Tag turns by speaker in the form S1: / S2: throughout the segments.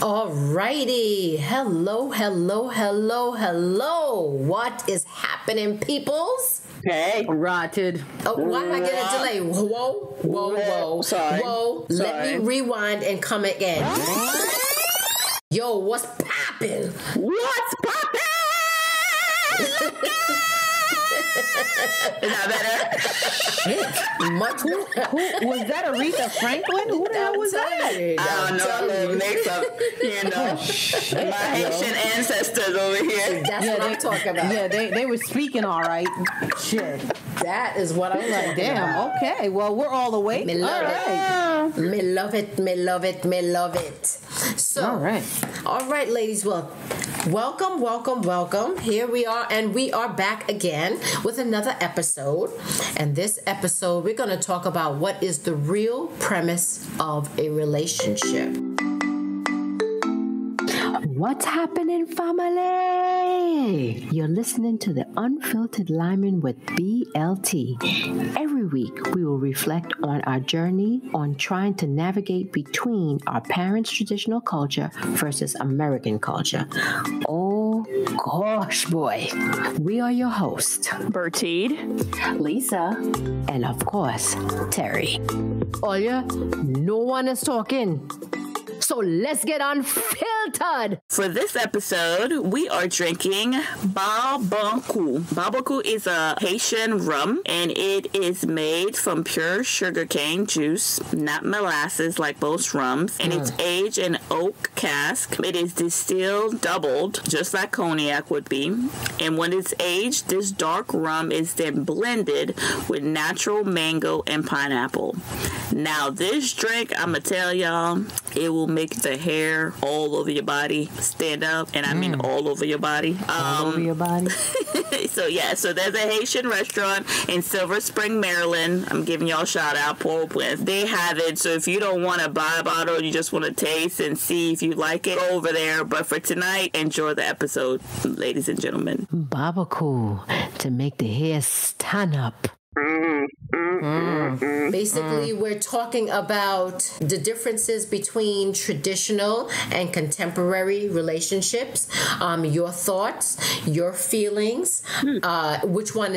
S1: Alrighty. Hello. What is happening, peoples?
S2: Hey.
S3: Rotted.
S1: Oh, why am I getting a delay? Whoa.
S2: Sorry.
S1: Whoa. Let me rewind and come again. Yo, what's poppin'?
S2: What's poppin'? Is that better?
S1: Much better.
S3: Was that Aretha Franklin? Who the hell was that?
S2: I don't know. A little mix up, my Haitian ancestors over here.
S1: That's what I'm talking about.
S3: Yeah, they were speaking all right. Shit.
S1: That is what I'm like.
S3: Damn. Okay. Well, we're all awake.
S1: Me love it. Me love it. So, all right, ladies. Well, welcome. Here we are, and we are back again with another episode. And this episode, we're going to talk about what is the real premise of a relationship.
S4: What's happening, family? You're listening to the Unfiltered Lyman with BLT. Every week, we will reflect on our journey on trying to navigate between our parents' traditional culture versus American culture. Oh, gosh, boy. We are your hosts,
S2: Bertide,
S4: Lisa, and of course, Terry. Oya, no one is talking. So let's get unfiltered.
S2: For this episode, we are drinking Barbancourt. Barbancourt is a Haitian rum, and it is made from pure sugarcane juice, not molasses like most rums, and it's aged in oak cask. It is distilled, doubled, just like cognac would be. And when it's aged, this dark rum is then blended with natural mango and pineapple. Now, this drink, I'm going to tell y'all, it will make the hair all over your body stand up, and I mean all over your body.
S4: All over your body.
S2: So there's a Haitian restaurant in Silver Spring, Maryland. I'm giving y'all a shout out, Port-au-Prince. They have it, so if you don't want to buy a bottle, you just want to taste and see if you like it, go over there. But for tonight, enjoy the episode, ladies and gentlemen.
S4: Barbancourt to make the hair stand up.
S1: Basically, we're talking about the differences between traditional and contemporary relationships, your thoughts, your feelings, which one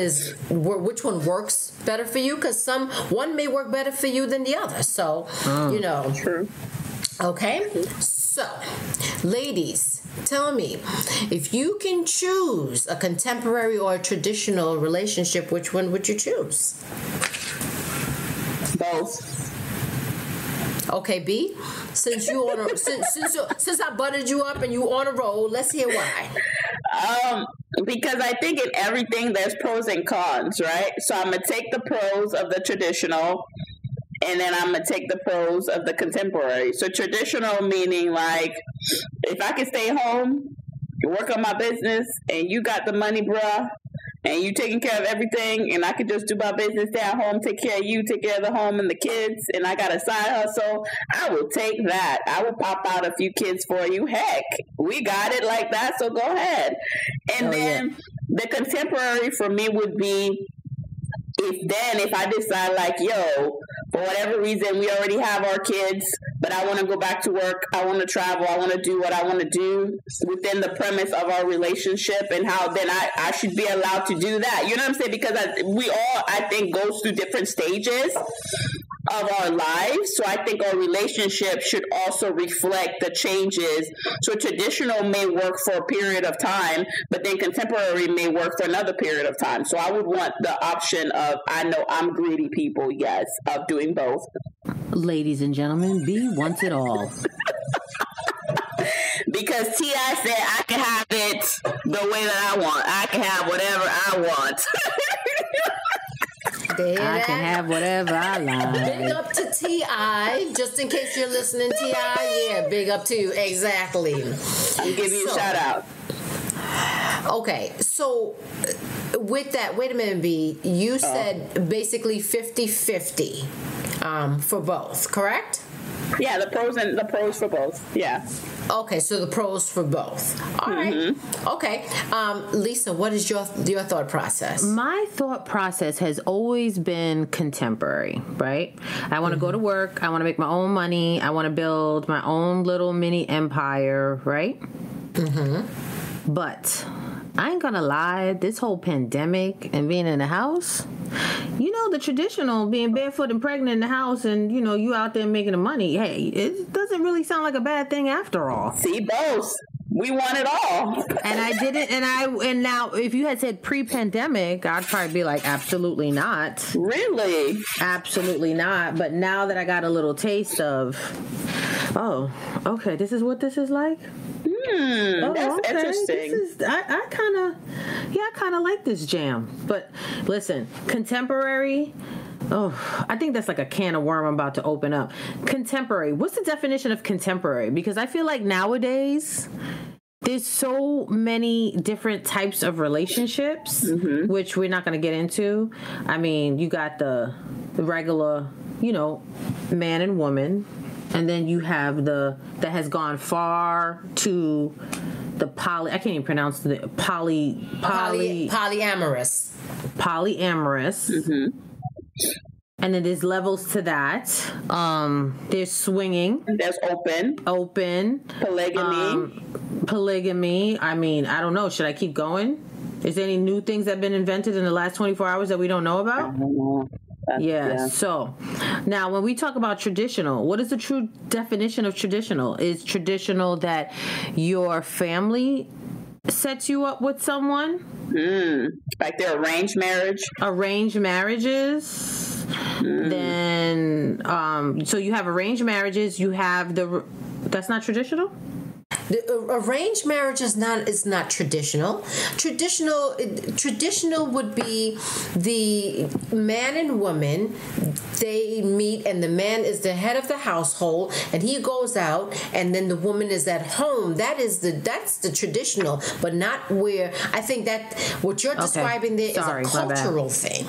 S1: works better for you, because one may work better for you than the other. So,
S2: True.
S1: Okay, so ladies, tell me, if you can choose a contemporary or a traditional relationship, which one would you choose?
S2: Both.
S1: Okay, B. Since I buttered you up and you on a roll, let's hear why.
S2: Because I think in everything there's pros and cons, right? So I'm gonna take the pros of the traditional, and then I'm gonna take the pros of the contemporary. So traditional meaning like, if I can stay home, work on my business, and you got the money, bruh, and you taking care of everything, and I could just do my business, stay at home, take care of you, take care of the home and the kids, and I got a side hustle, I will take that. I will pop out a few kids for you. Heck, we got it like that, so go ahead. And the contemporary for me would be, if I decide like, yo, for whatever reason, we already have our kids, but I want to go back to work, I want to travel, I want to do what I want to do within the premise of our relationship, and how then I should be allowed to do that. You know what I'm saying? Because we all, I think, goes through different stages of our lives. So I think our relationship should also reflect the changes. So traditional may work for a period of time, but then contemporary may work for another period of time. So I would want the option of, I know I'm greedy people, yes, of doing both.
S4: Ladies and gentlemen, B wants it all.
S2: Because T.I. said I can have it the way that I want. I can have whatever I want.
S4: I can have whatever I like.
S1: Big up to T.I. Just in case you're listening, T.I. Yeah, big up to you. Exactly.
S2: I'll give you a shout out.
S1: Okay, so with that, wait a minute, B. You said basically 50-50 for both, correct?
S2: Yeah, the pros for both. Yeah.
S1: Okay, so the pros for both. All right. Okay. Lisa, what is your thought process?
S3: My thought process has always been contemporary, right? I want to go to work. I want to make my own money. I want to build my own little mini empire, right? But I ain't gonna lie, this whole pandemic and being in the house, the traditional being barefoot and pregnant in the house and, you out there making the money, hey, it doesn't really sound like a bad thing after all.
S2: See, both. We want it all.
S3: And I didn't, and now if you had said pre-pandemic, I'd probably be like, absolutely not.
S2: Really?
S3: Absolutely not. But now that I got a little taste of, oh, okay, this is what this is like?
S2: That's interesting.
S3: I kind of like this jam. But listen, contemporary, I think that's like a can of worm I'm about to open up. Contemporary. What's the definition of contemporary? Because I feel like nowadays there's so many different types of relationships, which we're not going to get into. I mean, you got the regular, man and woman. And then you have that has gone far to the I can't even pronounce the
S1: polyamorous.
S3: Polyamorous. And then there's levels to that. There's swinging.
S2: There's open.
S3: Polygamy. I mean, I don't know. Should I keep going? Is there any new things that have been invented in the last 24 hours that we don't know about?
S2: I don't know.
S3: Yeah. So now when we talk about traditional, what is the true definition of traditional? Is traditional that your family sets you up with someone?
S2: Like their arranged marriage?
S3: Arranged marriages. Then, so you have arranged marriages. You have that's not traditional?
S1: The arranged marriage is not traditional. Traditional would be the man and woman. They meet, and the man is the head of the household, and he goes out, and then the woman is at home. That's the traditional, but not where I think that what you're describing there is a cultural thing.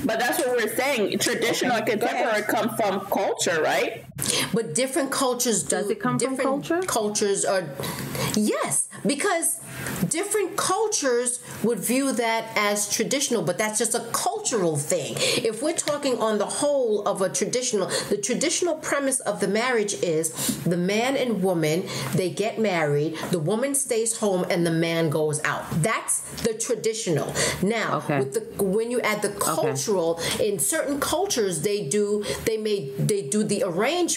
S2: But that's what we're saying. Traditional and contemporary come from culture, right?
S1: But different cultures
S3: does it come from culture?
S1: Cultures are yes, because different cultures would view that as traditional, but that's just a cultural thing. If we're talking on the whole of the traditional premise of the marriage is the man and woman, they get married, the woman stays home, and the man goes out. That's the traditional. Now, when you add the cultural, in certain cultures they do the arrangement.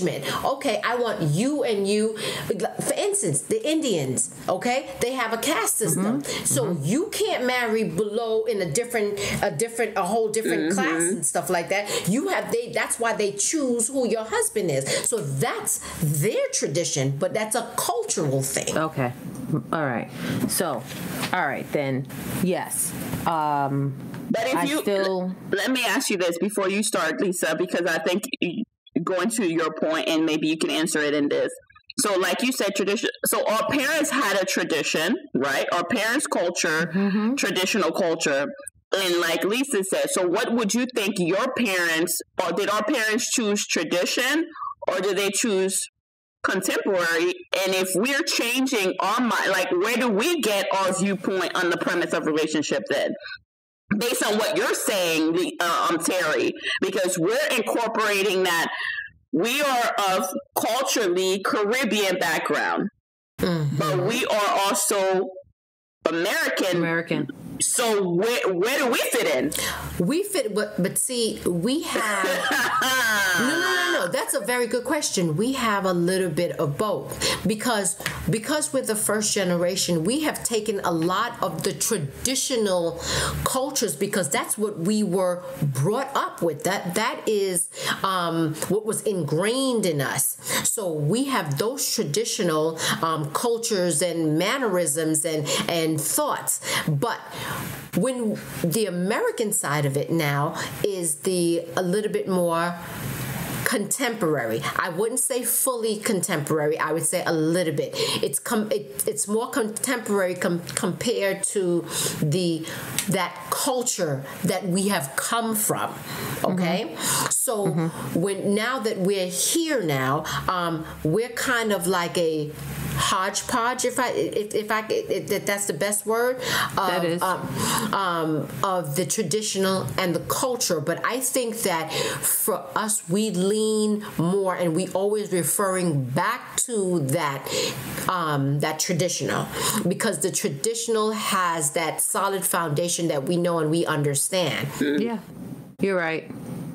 S1: Okay, I want you and you. For instance, the Indians. Okay, they have a caste system, so you can't marry below in a whole different class and stuff like that. That's why they choose who your husband is. So that's their tradition, but that's a cultural thing.
S3: Okay, all right. So, all right then. Yes.
S2: But let me ask you this before you start, Lisa, because I think going to your point, and maybe you can answer it in this. So like you said, tradition. So our parents had a tradition, right? Our parents' culture, traditional culture. And like Lisa said, so what would you think your parents, or did our parents choose tradition, or did they choose contemporary? And if we're changing our mind, like where do we get our viewpoint on the premise of relationship then? Based on what you're saying, Terry, because we're incorporating that we are of culturally Caribbean background, but we are also American. So where do we fit in?
S1: We fit, but see, we have no. That's a very good question. We have a little bit of both because we're the first generation. We have taken a lot of the traditional cultures because that's what we were brought up with. That is what was ingrained in us. So we have those traditional cultures and mannerisms and thoughts, but when the American side of it now is a little bit more contemporary. I wouldn't say fully contemporary. I would say a little bit. It's more contemporary compared to that culture that we have come from. Okay, so now that we're here now, we're kind of like a hodgepodge, if that's the best word,
S3: that is.
S1: Of the traditional and the culture. But I think that for us, we lean more, and we always referring back to that traditional, because the traditional has that solid foundation that we know and we understand.
S3: Yeah, you're right.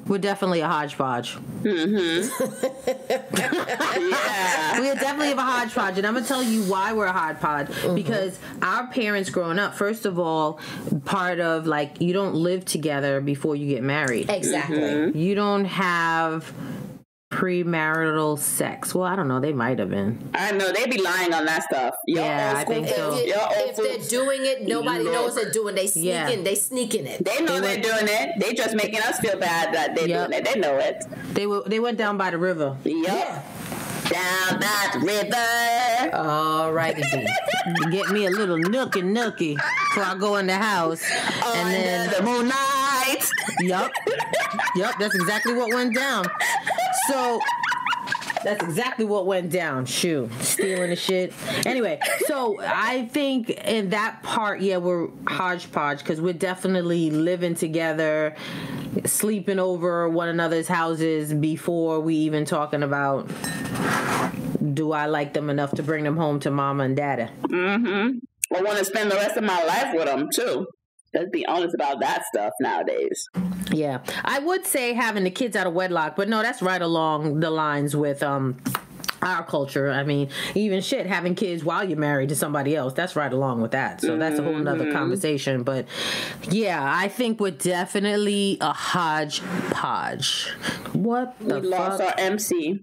S3: We're definitely a hodgepodge.
S2: Yeah.
S3: We definitely have a hodgepodge, and I'm gonna tell you why we're a hodgepodge. Because our parents growing up, first of all, part of like, you don't live together before you get married.
S1: Exactly.
S3: You don't have premarital sex. Well, I don't know. They might have been.
S2: I know they be lying on that stuff.
S3: I think so.
S1: If they're doing it, nobody knows they're doing. They sneaking. They sneaking it.
S2: They know they're doing it. They just making us feel bad that they're doing it. They know it.
S3: They went down by the river.
S2: Yep. Yeah. Down by the river.
S1: All righty.
S3: Get me a little nookie before I go in the house. And then
S2: the moonlight.
S3: Yup. That's exactly what went down. So that's exactly what went down. Shoot, stealing the shit. Anyway, so I think in that part, we're hodgepodge, because we're definitely living together, sleeping over one another's houses before we even talking about, do I like them enough to bring them home to mama and daddy?
S2: I want to spend the rest of my life with them too. Let's be honest about that stuff nowadays.
S3: Yeah, I would say having the kids out of wedlock, but no, that's right along the lines with our culture. I mean, even having kids while you're married to somebody else, that's right along with that. So that's a whole nother conversation. But yeah, I think we're definitely a hodgepodge. What the fuck?
S2: We lost our MC.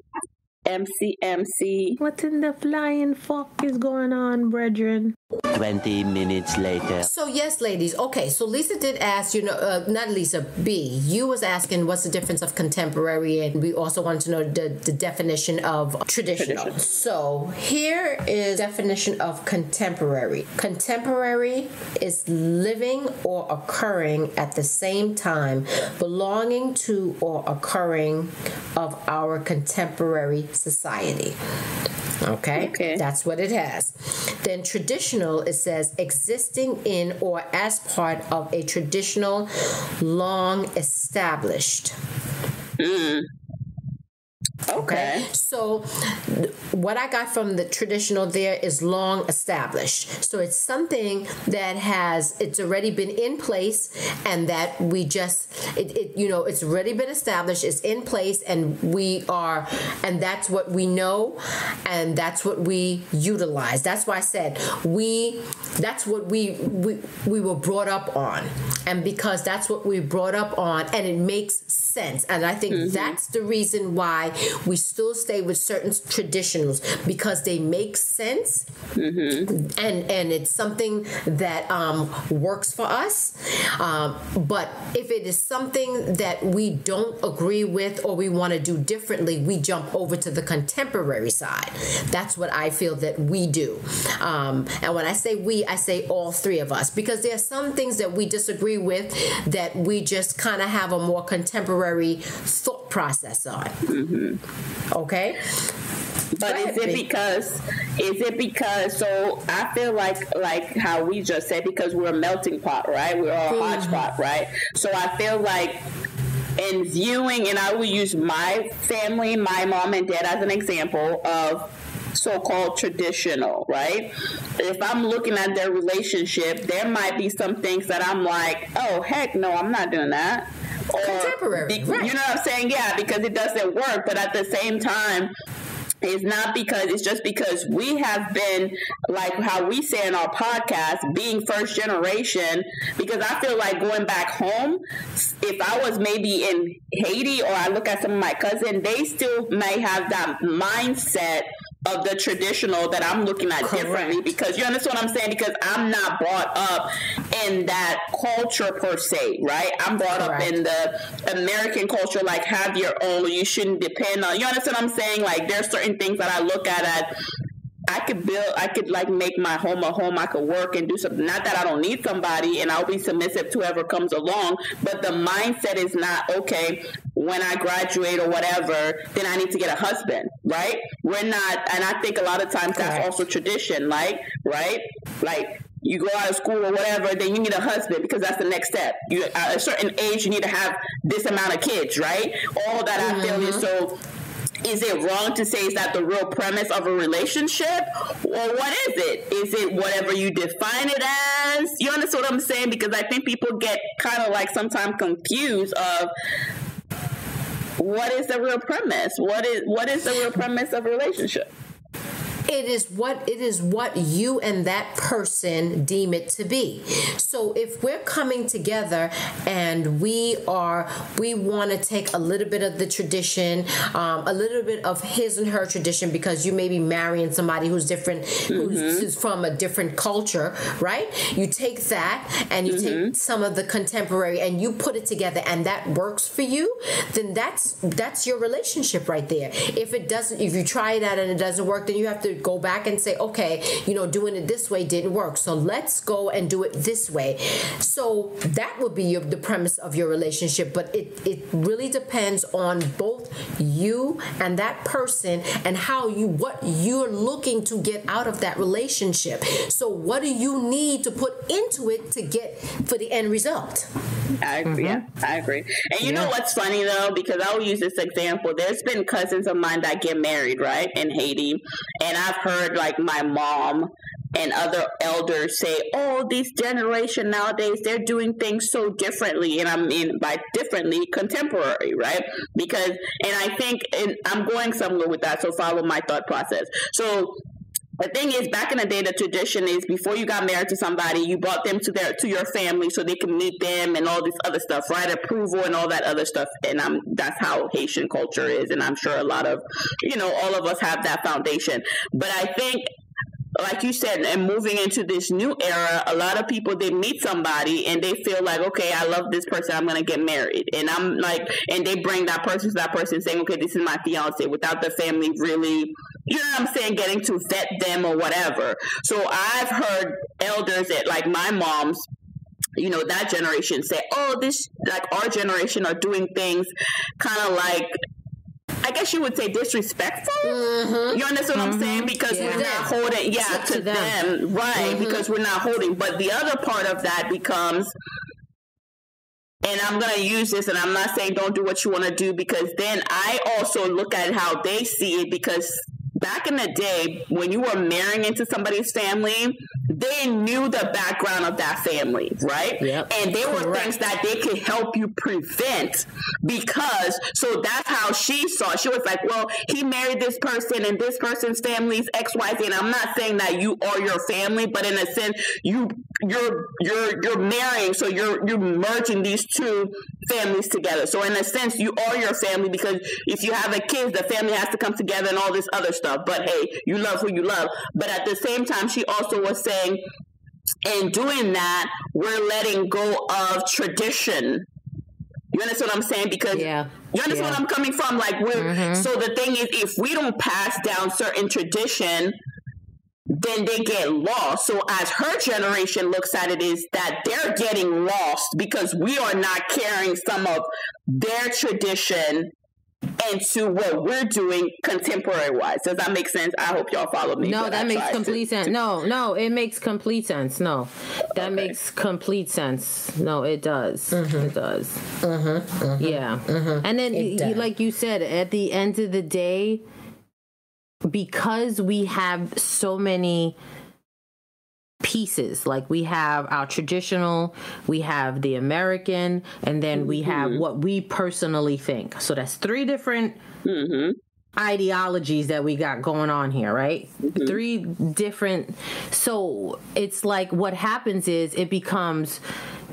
S2: MC.
S3: What in the flying fuck is going on, brethren?
S5: 20 minutes later.
S1: So yes, ladies. Okay, so Lisa did ask, not Lisa, B. You was asking what's the difference of contemporary, and we also wanted to know the definition of traditional. So here is definition of contemporary. Contemporary is living or occurring at the same time, belonging to or occurring of our contemporary society. Okay. That's what it has. Then traditional, it says existing in or as part of a traditional, long established. Okay. So what I got from the traditional there is long established. So it's something that it's already been in place, and that we just, it's already been established, it's in place, and that's what we know, and that's what we utilize. That's why I said that's what we were brought up on. And because that's what we brought up on, and it makes sense. And I think that's the reason why we still stay with certain traditionals, because they make sense, and it's something that works for us. But if it is something that we don't agree with or we want to do differently, we jump over to the contemporary side. That's what I feel that we do. And when I say we, I say all three of us, because there are some things that we disagree with that we just kind of have a more contemporary thought process on. Okay?
S2: But is it because so I feel like how we just said, because we're a melting pot, right? We're all a hodgepodge, right? So I feel like in viewing, and I will use my family, my mom and dad as an example of so-called traditional, right? If I'm looking at their relationship, there might be some things that I'm like, oh, heck no, I'm not doing that. Or,
S1: contemporary, right.
S2: You know what I'm saying? Yeah, because it doesn't work. But at the same time, it's just because we have been, like how we say in our podcast, being first generation, because I feel like going back home, if I was maybe in Haiti or I look at some of my cousins, they still may have that mindset of the traditional that I'm looking at differently, because you understand what I'm saying? Because I'm not brought up in that culture per se, right? I'm brought up in the American culture, like have your own, you shouldn't depend on, you understand what I'm saying? Like there's certain things that I look at I could like make my home a home. I could work and do something. Not that I don't need somebody and I'll be submissive to whoever comes along, but the mindset is not, okay, when I graduate or whatever, then I need to get a husband, right? We're not, and I think a lot of times that's also tradition, like, right? Like, you go out of school or whatever, then you need a husband because that's the next step. You at a certain age, you need to have this amount of kids, right? All that I feel is so. Is it wrong to say is that the real premise of a relationship? Or what is it? Is it whatever you define it as? You understand what I'm saying? Because I think people get kind of like sometimes confused of what is the real premise? What is the real premise of a relationship?
S1: It is what you and that person deem it to be. So if we're coming together and we want to take a little bit of the tradition, a little bit of his and her tradition, because you may be marrying somebody who's different, who's from a different culture, right? You take that and you take some of the contemporary and you put it together, and that works for you, then that's your relationship right there. If it doesn't, if you try it out and it doesn't work, then you have to go back and say, okay, doing it this way didn't work, so let's go and do it this way. So that would be the premise of your relationship, but it really depends on both you and that person and what you're looking to get out of that relationship. So what do you need to put into it to get for the end result?
S2: I agree. Yeah, I agree. And you know what's funny though, because I will use this example. There's been cousins of mine that get married, right, in Haiti, and I've heard like my mom and other elders say, oh, this generation nowadays, they're doing things so differently. And I mean by differently, contemporary, right? Because, and I think, and I'm going somewhere with that, so follow my thought process. So the thing is, back in the day, the tradition is before you got married to somebody, you brought them to your family so they can meet them and all this other stuff, right? Approval and all that other stuff. And that's how Haitian culture is. And I'm sure a lot of, all of us have that foundation. But I think, like you said, and moving into this new era, a lot of people, they meet somebody and they feel like, okay, I love this person, I'm going to get married. And I'm like, and they bring that person to that person saying, okay, this is my fiance, without the family really, you know what I'm saying, getting to vet them or whatever. So I've heard elders at like my mom's, that generation say, oh, this, like our generation are doing things kind of like, I guess you would say disrespectful. You understand what I'm saying? Because we're not holding, to them, right? Because we're not holding. But the other part of that becomes, and I'm going to use this, and I'm not saying don't do what you want to do, because then I also look at how they see it, because back in the day, when you were marrying into somebody's family, they knew the background of that family, right? Yep. And there were things that they could help you prevent, because, so that's how she saw it. She was like, well, he married this person and this person's family's XYZ. And I'm not saying that you are your family, but in a sense, you're marrying, so you're merging these two families together. So in a sense, you are your family, because if you have a kid, the family has to come together and all this other stuff. But hey, you love who you love. But at the same time, she also was saying, in doing that, we're letting go of tradition. You understand what I'm saying? Because you understand where I'm coming from? Like, so the thing is, if we don't pass down certain tradition, then they get lost. So as her generation looks at it, is that they're getting lost because we are not carrying some of their tradition into what we're doing contemporary wise. Does that make sense? I hope y'all follow me.
S3: No, that makes complete sense. No, it makes complete sense. No, that makes complete sense. No, it does. It does. Yeah. And then, like you said, at the end of the day, because we have so many pieces, like we have our traditional, we have the American, and then we have what we personally think. So that's three different ideologies that we got going on here, right? Three different. So it's like what happens is it becomes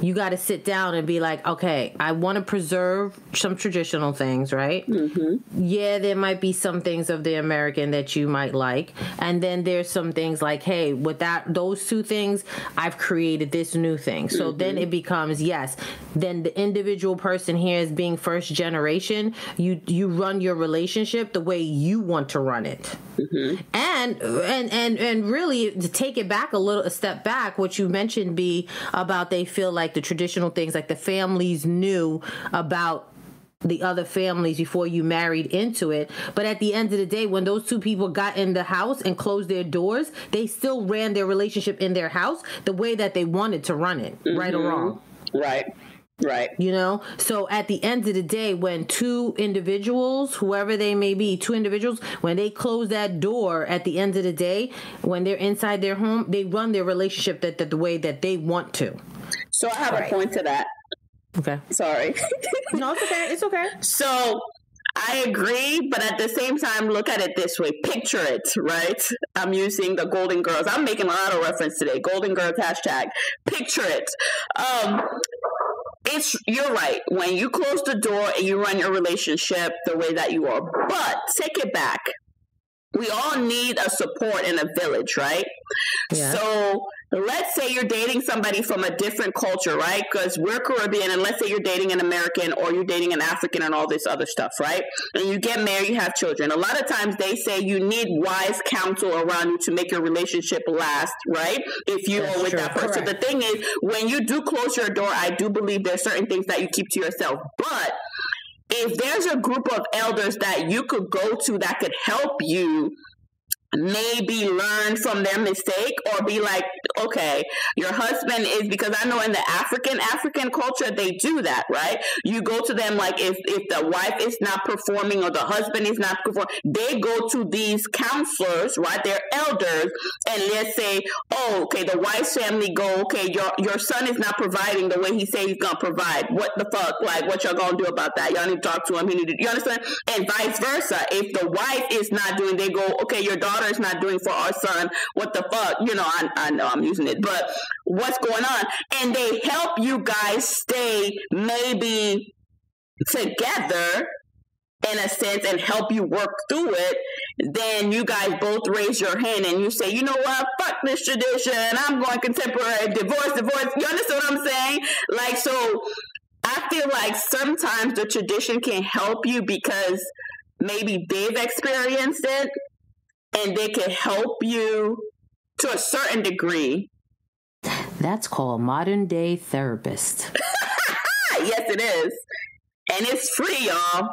S3: you got to sit down and be like, okay, I want to preserve some traditional things, right? Mm-hmm. Yeah, there might be some things of the American that you might like. And then there's some things like, hey, with those two things, I've created this new thing. So then it becomes, yes, then the individual person here is being first generation. You run your relationship the way you want to run it. Mm-hmm. And really to take it back a step back, what you mentioned, B, about they feel like the traditional things, like the families knew about the other families before you married into it. But at the end of the day, when those two people got in the house and closed their doors, they still ran their relationship in their house the way that they wanted to run it, right or wrong.
S2: Right.
S3: You know, so at the end of the day, when two individuals, whoever they may be, two individuals, when they close that door at the end of the day, when they're inside their home, they run their relationship the way that they want to.
S2: So I have a point to that.
S3: Okay.
S2: Sorry.
S3: No, it's okay. It's okay.
S2: So I agree, but at the same time, look at it this way. Picture it, right? I'm using the Golden Girls. I'm making a lot of reference today. Golden Girls hashtag. Picture it. You're right. When you close the door and you run your relationship the way that you are, but take it back. We all need a support in a village, right? Yeah. So let's say you're dating somebody from a different culture, right? Because we're Caribbean, and let's say you're dating an American or you're dating an African and all this other stuff, right? And you get married, you have children. A lot of times they say you need wise counsel around you to make your relationship last, right? If you are with that person. Correct. The thing is, when you do close your door, I do believe there's certain things that you keep to yourself. But if there's a group of elders that you could go to that could help you maybe learn from their mistake, or be like, okay, your husband is, because I know in the African culture, they do that, right? You go to them, like if the wife is not performing or the husband is not performing, they go to these counselors, right? They're elders, and let's say, oh, okay, the wife's family go, okay, your son is not providing the way he say he's gonna provide. What the fuck? Like, what y'all gonna do about that? Y'all need to talk to him. You understand? And vice versa. If the wife is not doing, they go, okay, your daughter is not doing for our son. What the fuck? You know, I know I'm using it, but what's going on? And they help you guys stay maybe together in a sense and help you work through it. Then you guys both raise your hand and you say, you know what? Fuck this tradition. I'm going contemporary. Divorce. You understand what I'm saying? Like, so I feel like sometimes the tradition can help you because maybe they've experienced it, and they can help you to a certain degree.
S3: That's called modern day therapist.
S2: Yes, it is. And it's free, y'all.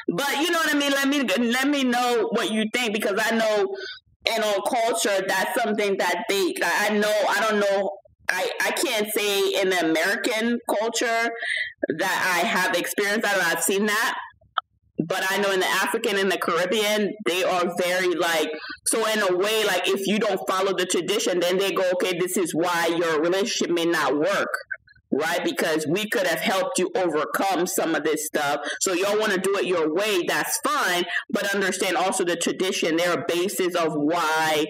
S2: But you know what I mean? Let me know what you think, because I know in our culture, that's something that I can't say in the American culture that I have experienced that, or I've seen that. But I know in the African and the Caribbean, they are very so in a way, like if you don't follow the tradition, then they go, okay, this is why your relationship may not work, right? Because we could have helped you overcome some of this stuff. So y'all want to do it your way, that's fine. But understand also the tradition. There are bases of why.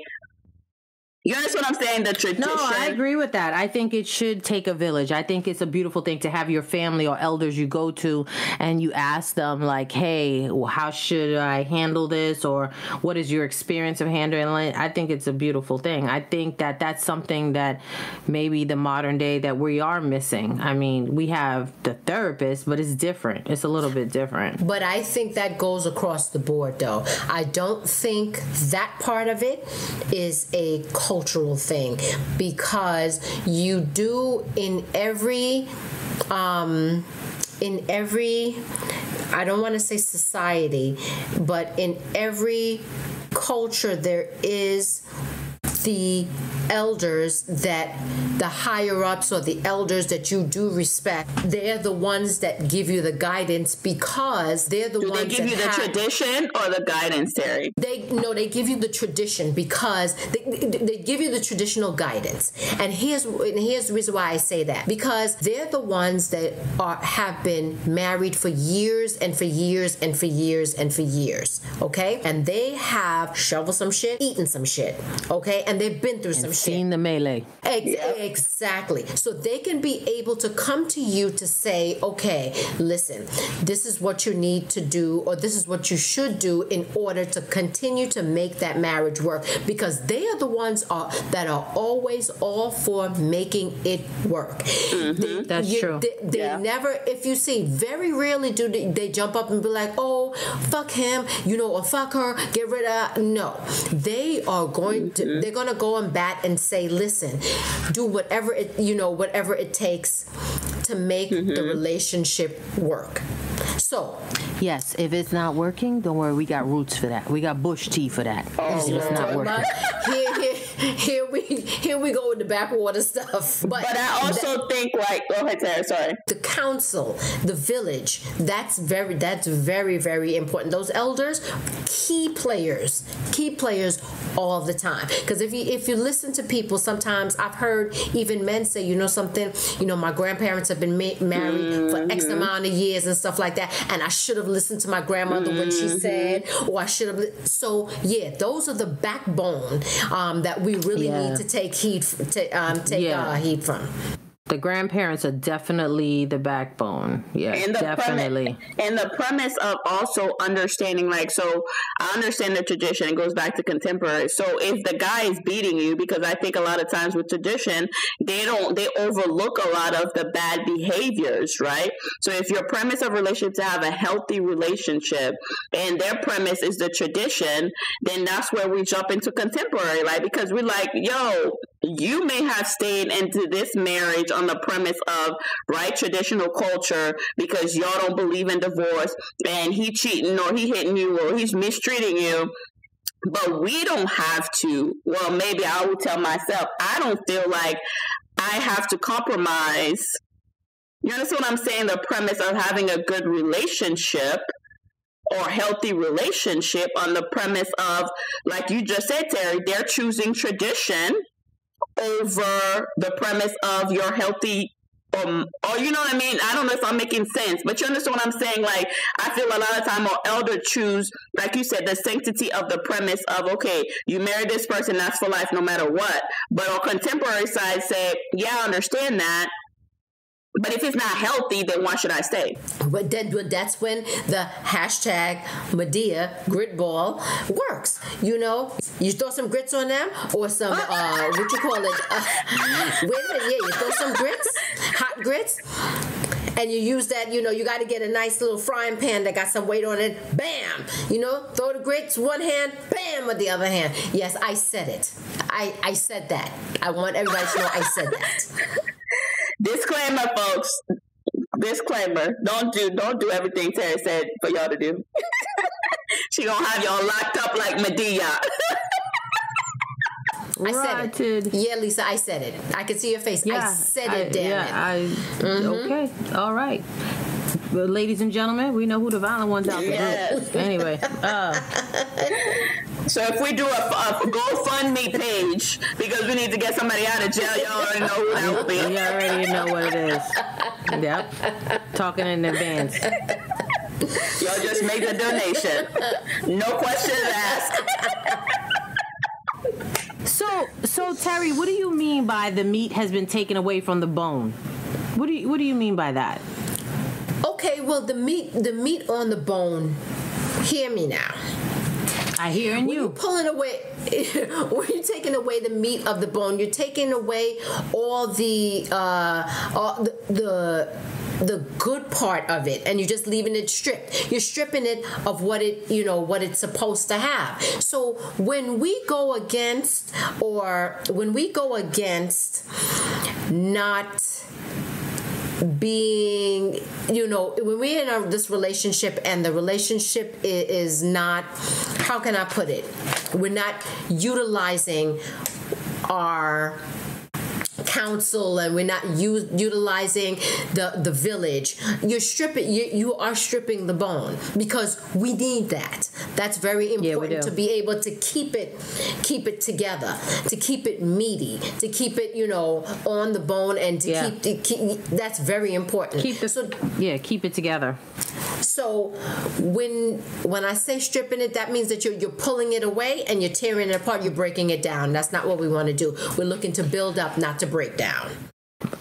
S2: You understand what I'm saying? The tradition.
S3: No, I agree with that. I think it should take a village. I think it's a beautiful thing to have your family or elders you go to and you ask them like, hey, how should I handle this? Or what is your experience of handling it? I think it's a beautiful thing. I think that that's something that maybe the modern day that we are missing. I mean, we have the therapist, but it's different. It's a little bit different.
S1: But I think that goes across the board, though. I don't think that part of it is a cultural thing, because you do in every I don't want to say society, but in every culture there is the elders, that the higher ups or the elders that you do respect, they're the ones that give you the guidance, because they're the ones that
S2: give you the tradition or the guidance, Terry?
S1: They give you the tradition, because they give you the traditional guidance. And here's the reason why I say that, because they're the ones that have been married for years and for years and for years and for years, okay? And they have shoveled some shit, eaten some shit, okay? And and they've been through some shit.
S3: Seen the melee.
S1: Exactly. So they can be able to come to you to say, okay, listen, this is what you need to do, or this is what you should do in order to continue to make that marriage work, because they are the ones that are always all for making it work.
S3: That's true.
S1: They never, if you see, very rarely do they jump up and be like, oh, fuck him, or fuck her, get rid of. No, they are going to, they're going to go and bat and say, listen, do whatever it takes to make the relationship work. So,
S3: yes, if it's not working, don't worry, we got roots for that. We got bush tea for that. If it's not working.
S1: Here we go with the backwater stuff. But
S2: I also think, like, go ahead, Sarah, sorry.
S1: The council, the village, that's very, very important. Those elders, key players all the time. Because if you listen to people, sometimes I've heard even men say, something, my grandparents have been married for X amount of years and stuff like that, and I should have listened to my grandmother when she said, or I should have. So yeah, those are the backbone that we really need to take heed heed from.
S3: The grandparents are definitely the backbone. Yeah,
S2: and
S3: definitely.
S2: And the premise of also understanding, like, so I understand the tradition. It goes back to contemporary. So if the guy is beating you, because I think a lot of times with tradition, they overlook a lot of the bad behaviors, right? So if your premise of relationship to have a healthy relationship, and their premise is the tradition, then that's where we jump into contemporary, right? Because we're like, yo, you may have stayed into this marriage on the premise of traditional culture because y'all don't believe in divorce, and he cheating or he hitting you or he's mistreating you. But we don't have to. Well, maybe I will tell myself, I don't feel like I have to compromise. You understand what I'm saying? The premise of having a good relationship or healthy relationship on the premise of, like you just said, Terry, they're choosing tradition over the premise of your healthy, or you know what I mean? I don't know if I'm making sense, but you understand what I'm saying? Like, I feel a lot of time our elder choose, like you said, the sanctity of the premise of, okay, you marry this person, that's for life no matter what. But our contemporary side say, yeah, I understand that, but if it's not healthy, then why should I stay?
S1: But that's when the hashtag Medea grit ball works. You throw some grits on them, or some what you call it? Wait a minute, yeah, you throw some grits, hot grits, and you use that. You got to get a nice little frying pan that got some weight on it. Bam, throw the grits one hand, bam with the other hand. Yes, I said it. I said that. I want everybody to know I said that.
S2: Disclaimer, folks. Disclaimer. Don't do everything Terry said for y'all to do. She gonna have y'all locked up like Medea.
S1: I said it. Yeah, Lisa, I said it. I can see your face. Yeah, I said it, damn it.
S3: Okay. All right. Well, ladies and gentlemen, we know who the violent ones out there. Anyway.
S2: So if we do a GoFundMe page because we need to get somebody out of jail, y'all already know who that will be.
S3: You already know what it is. Yep. Talking in advance.
S2: Y'all just make a donation. No questions asked.
S3: So Terry, what do you mean by the meat has been taken away from the bone? What do you mean by that?
S1: Okay, well, the meat on the bone. Hear me now.
S3: I hear you.
S1: You're pulling away. When you're taking away the meat of the bone, you're taking away all the good part of it, and you're just leaving it stripped. You're stripping it of what it's supposed to have. So when we go against not being, when we're in this relationship and the relationship is not, how can I put it? We're not utilizing our council, and we're not utilizing the village. You are stripping the bone, because we need that. That's very important to be able to keep it together, to keep it meaty, to keep it on the bone, and to keep that's very important.
S3: Keep it together.
S1: So when I say stripping it, that means that you're pulling it away and you're tearing it apart. You're breaking it down. That's not what we want to do. We're looking to build up, not to break down.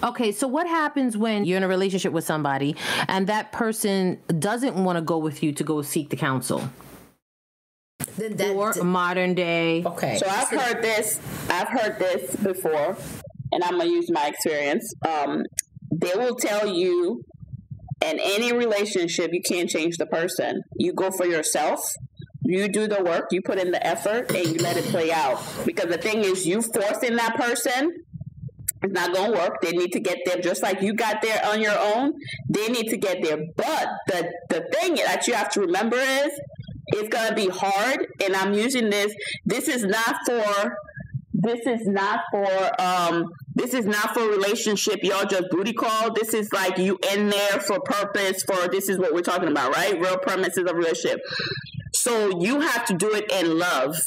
S3: Okay, so what happens when you're in a relationship with somebody and that person doesn't want to go with you to go seek the counsel? Or modern day.
S1: Okay.
S2: So I've heard this before, and I'm gonna use my experience. They will tell you in any relationship you can't change the person. You go for yourself. You do the work. You put in the effort, and you let it play out. Because the thing is, you forcing that person, it's not going to work. They need to get there just like you got there on your own. They need to get there. But the thing that you have to remember is it's going to be hard. And I'm using this. This is not for relationship. Y'all just booty call. This is like you in there for purpose. For this is what we're talking about, right? Real premises of relationship. So you have to do it in love.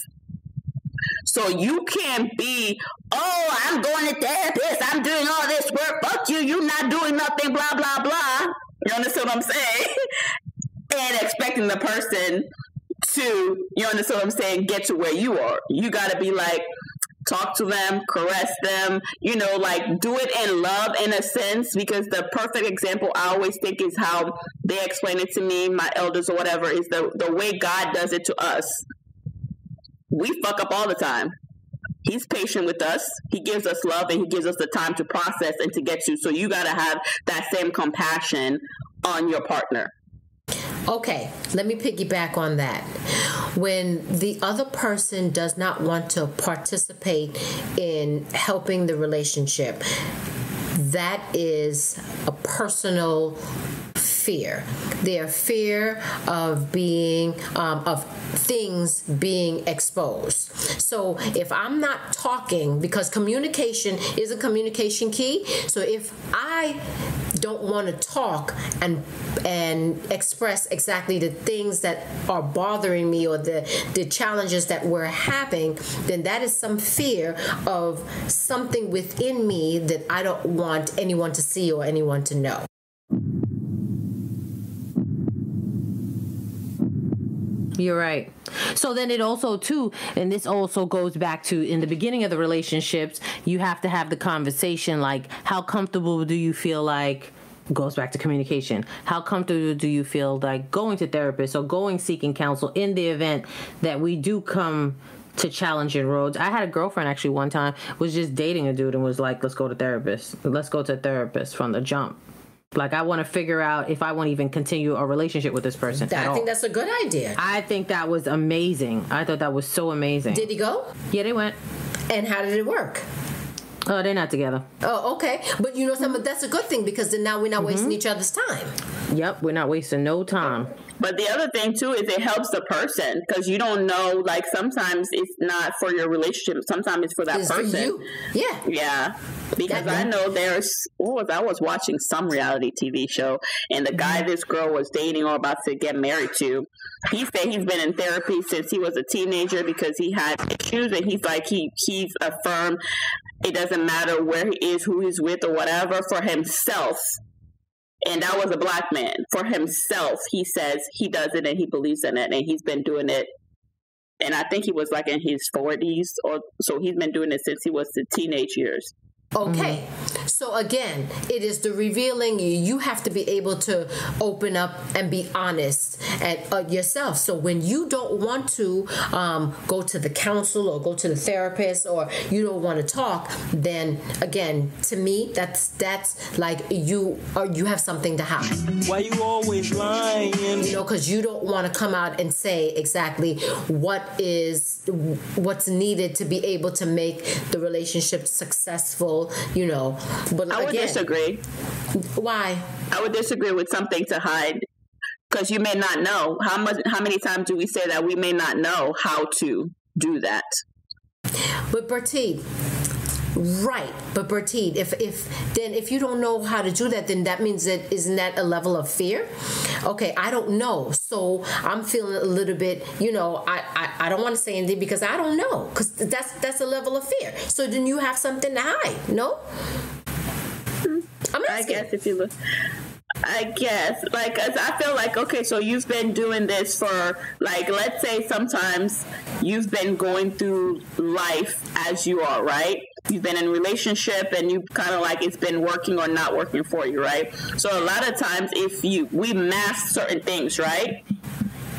S2: So you can't be, oh, I'm going to therapist, I'm doing all this work, fuck you, you're not doing nothing, blah, blah, blah. You understand what I'm saying? And expecting the person to, you understand what I'm saying, get to where you are. You got to be like, talk to them, caress them, like do it in love in a sense, because the perfect example I always think is how they explain it to me, my elders or whatever, is the way God does it to us. We fuck up all the time. He's patient with us. He gives us love and he gives us the time to process and to get to. So you got to have that same compassion on your partner.
S1: Okay, let me piggyback on that. When the other person does not want to participate in helping the relationship, that is a personal fear. Their fear of being of things being exposed. So if I'm not talking, because communication is a communication key. So if I don't want to talk and express exactly the things that are bothering me or the challenges that we're having, then that is some fear of something within me that I don't want anyone to see or anyone to know.
S3: You're right. So then it also, too, and this also goes back to in the beginning of the relationships, you have to have the conversation like, how comfortable do you feel like, goes back to communication. How comfortable do you feel like going to therapists or going seeking counsel in the event that we do come to challenging roads? I had a girlfriend actually one time was just dating a dude and was like, let's go to therapist. Let's go to a therapist from the jump. Like, I want to figure out if I want to even continue a relationship with this person.
S1: I think that's a good idea.
S3: I think that was amazing. I thought that was so amazing.
S1: Did he go?
S3: Yeah, they went.
S1: And how did it work?
S3: Oh, they're not together.
S1: Oh, okay. But that's a good thing, because then now we're not wasting each other's time.
S3: Yep, we're not wasting no time.
S2: But the other thing, too, is it helps the person, because you don't know, like, sometimes it's not for your relationship. Sometimes it's for that person.
S1: For you. Yeah.
S2: Yeah. Because I know I was watching some reality TV show, and the guy this girl was dating or about to get married to, he said he's been in therapy since he was a teenager because he had issues, and he's like, he's affirmed it doesn't matter where he is, who he's with or whatever, for himself. And that was a black man. For himself, he says he does it and he believes in it, and he's been doing it. And I think he was like in his 40s, or so he's been doing it since he was the teenage years.
S1: Okay. So again, it is the revealing. You have to be able to open up and be honest at yourself. So when you don't want to go to the counsel or go to the therapist, or you don't want to talk, then again, to me, that's like you have something to hide.
S6: Why you always lying?
S1: Because you don't want to come out and say exactly what's needed to be able to make the relationship successful. But
S2: I would disagree.
S1: Why?
S2: I would disagree with something to hide, because you may not know. How many times do we say that we may not know how to do that?
S1: But Bertie, right? But Bertie, if you don't know how to do that, then that means that isn't that a level of fear? Okay, I don't know, so I'm feeling a little bit. I don't want to say anything because I don't know, because that's a level of fear. So then you have something to hide, no? I'm asking.
S2: I guess if you look. I guess, like, 'cause I feel like, okay, so you've been doing this for, like, let's say sometimes you've been going through life as you are, right? You've been in a relationship and you kind of like it's been working or not working for you, right? So a lot of times we mask certain things, right?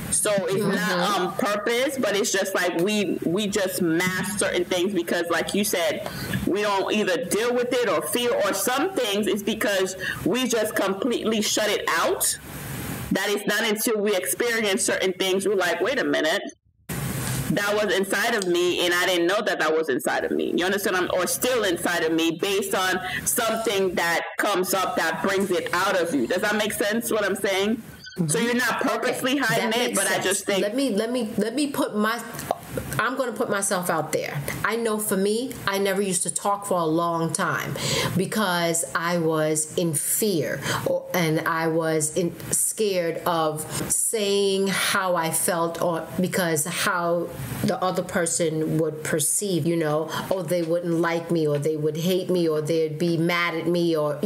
S2: So it's not on purpose, but it's just like we just mask certain things because, like you said, we don't either deal with it or feel, or some things is because we just completely shut it out. That is not until we experience certain things, we're like, wait a minute, that was inside of me and I didn't know that was inside of me. You understand? Or still inside of me based on something that comes up that brings it out of you. Does that make sense what I'm saying? So you're not purposely hiding it, but sense. I just think
S1: let me put I'm going to put myself out there. I know for me, I never used to talk for a long time because I was in fear and I was scared of saying how I felt, or because how the other person would perceive, or they wouldn't like me, or they would hate me, or they'd be mad at me, or,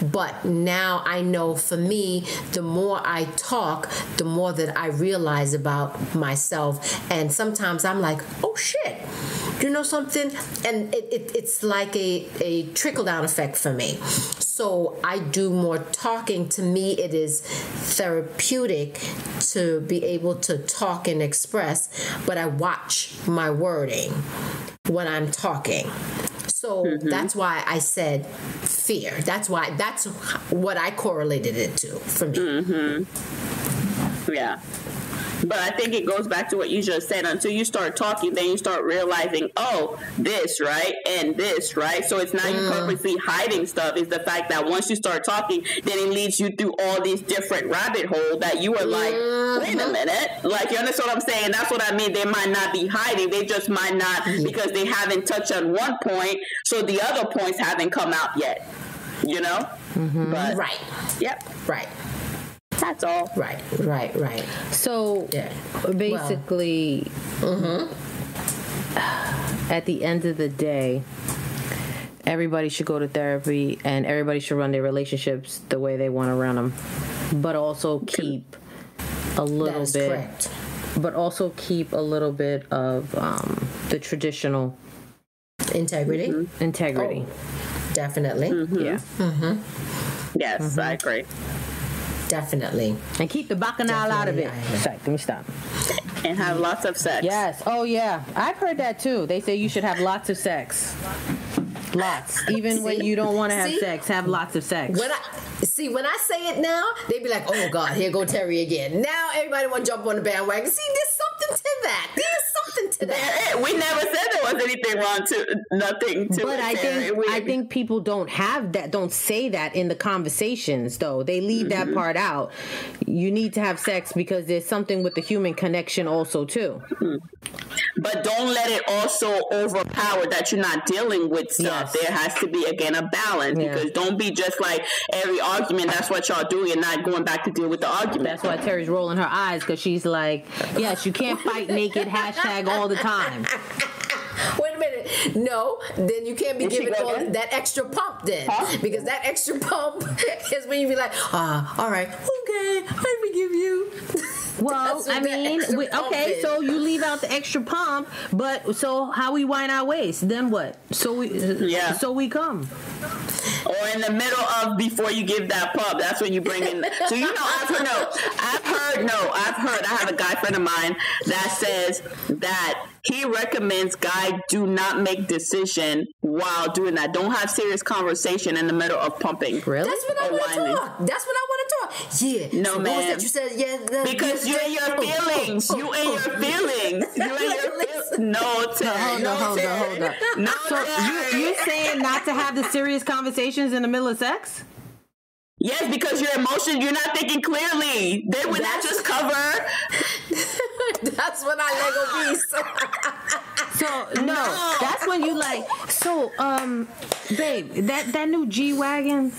S1: But now I know for me, the more I talk, the more that I realize about myself. And sometimes I'm like, oh shit, you know something? And it's like a trickle-down effect for me. So I do more talking. To me, it is therapeutic to be able to talk and express, but I watch my wording when I'm talking. So that's why I said fear. That's what I correlated it to for me.
S2: Yeah. But I think it goes back to what you just said. Until you start talking, then you start realizing, oh, this, right? And this, right? So it's not you purposely hiding stuff. It's the fact that once you start talking, then it leads you through all these different rabbit holes that you are like, wait a minute. Like, you understand what I'm saying? That's what I mean. They might not be hiding. They just might not, because they haven't touched on one point, so the other points haven't come out yet. But,
S1: right.
S2: Yep.
S1: Right.
S2: That's all.
S1: Right.
S3: So basically, at the end of the day, everybody should go to therapy and everybody should run their relationships the way they want to run them, but also keep a little bit. Correct. But also keep a little bit of the traditional
S1: integrity.
S3: Integrity.
S1: Oh, definitely.
S3: Yeah.
S2: Yes, I agree.
S1: Definitely.
S3: And keep the bacchanal out of it. Sorry, let me stop.
S2: And have lots of sex.
S3: Yes. Oh, yeah. I've heard that, too. They say you should have lots of sex. Lots. Even when you don't want to have sex, have lots of sex.
S1: When I say it now, they be like, oh, God, here go Terry again. Now everybody want to jump on the bandwagon. See, there's something to that.
S2: We never said there was anything wrong to nothing to
S3: but
S2: it.
S3: I think people don't have that, don't say that in the conversations, though. They leave that part out. You need to have sex because there's something with the human connection also, too.
S2: But don't let it also overpower that you're not dealing with stuff. Yes. There has to be, again, a balance. Yeah. Because don't be just like every argument, that's what y'all do. You're not going back to deal with the argument.
S3: That's why Terry's rolling her eyes, because she's like, yes, you can't fight naked, hashtag all the time.
S1: Wait a minute. No, then you can't be giving all that extra pump then. Huh? Because that extra pump is when you be like, all right, okay, I forgive you.
S3: Well, I mean, so you leave out the extra pump, but so how we wind our waist, then what? So we come.
S2: Or in the middle of before you give that pump, that's when you bring in. So I've heard. I have a guy friend of mine that says that he recommends guys do not make decision while doing that. Don't have serious conversation in the middle of pumping.
S3: Really?
S1: That's what I want to talk. That's what I want to talk. Yeah.
S2: No,
S1: so
S2: man.
S1: What was that you said?
S2: Because you're in your feelings. You in your feelings. You in your feelings. No, Terry.
S3: Hold on.
S2: No,
S3: so you're saying not to have the serious conversations in the middle of sex?
S2: Yes, because your emotions, you're not thinking clearly. They would not just cover.
S1: That's when I Lego piece.
S3: So no, that's when you like. So babe, that new G-Wagon.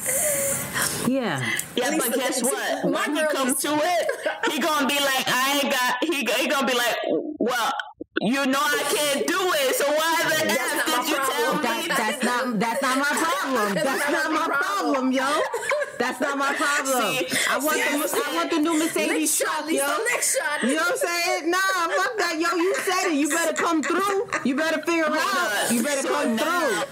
S3: Yeah.
S2: Yeah, but guess what? When he comes to it, he gonna be like, I ain't got. He gonna be like, well, You know I can't do it, so why the F did you tell me?
S3: That's not my problem. That's not my problem, yo. That's not my problem. I want the new Mercedes truck, yo. You know what I'm saying? Nah, fuck that, yo. You said it. You better come through. You better figure it out. You better come through.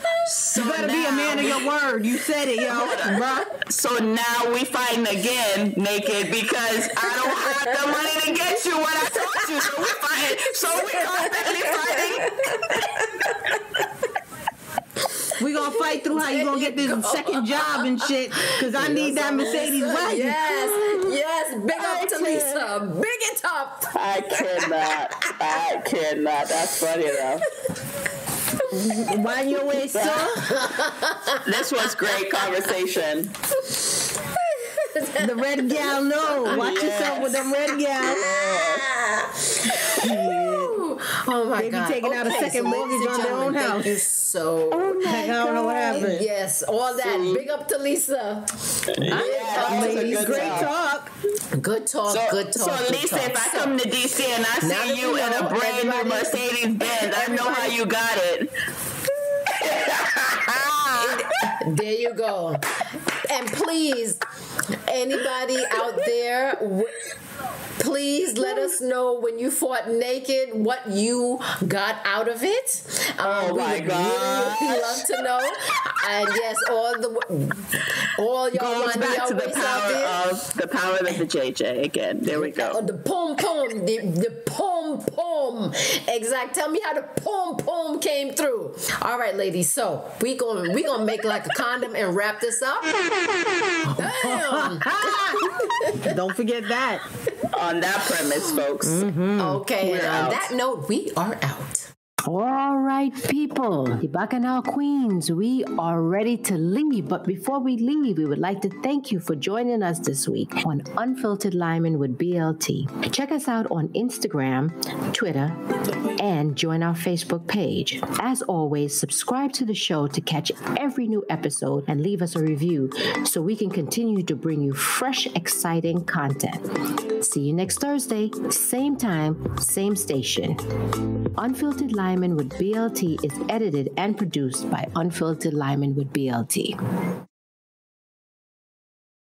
S3: You better be a man of your word. You said it, yo. Bruh.
S2: So now we fighting again, naked, because I don't have the money to get you what I told you. So we fighting. So we constantly fighting.
S3: We gonna fight through how you gonna get this second job and shit, because I need that Mercedes wagon.
S1: Yes, big up to Lisa. Big it up.
S2: I cannot. That's funny enough.
S3: Wind your way, sir.
S2: This was great conversation.
S3: The red gal, no. Watch yourself with them red gal.
S1: Oh my God.
S3: They be taking out a second mortgage on their own house.
S1: So,
S3: I don't know what happened.
S1: Yes, all that. Big up to Lisa.
S3: Ladies, great talk.
S1: Good talk.
S2: So Lisa, if I come to DC and I see you in a brand new Mercedes Benz, I know how you got it.
S1: There you go. And please, anybody out there, please let us know when you fought naked what you got out of it.
S2: Oh my God!
S1: We love to know. And yes, all y'all
S2: goes back to the power of the JJ again. There we go.
S1: The pom pom, the pom pom. Exact. Tell me how the pom pom came through. All right, ladies. So we gonna make like a condom and wrap this up. Damn.
S3: Don't forget that.
S2: On that premise, folks.
S1: Mm-hmm. Okay,
S2: We're
S1: and on
S2: out.
S1: that note, we are out.
S4: All right, people, the Bacchanal Queens, we are ready to leave. But before we leave, we would like to thank you for joining us this week on Unfiltered Lyman with BLT. Check us out on Instagram, Twitter, and join our Facebook page. As always, subscribe to the show to catch every new episode and leave us a review so we can continue to bring you fresh, exciting content. See you next Thursday, same time, same station. Unfiltered Lyman with BLT is edited and produced by Unfiltered Lyman with BLT.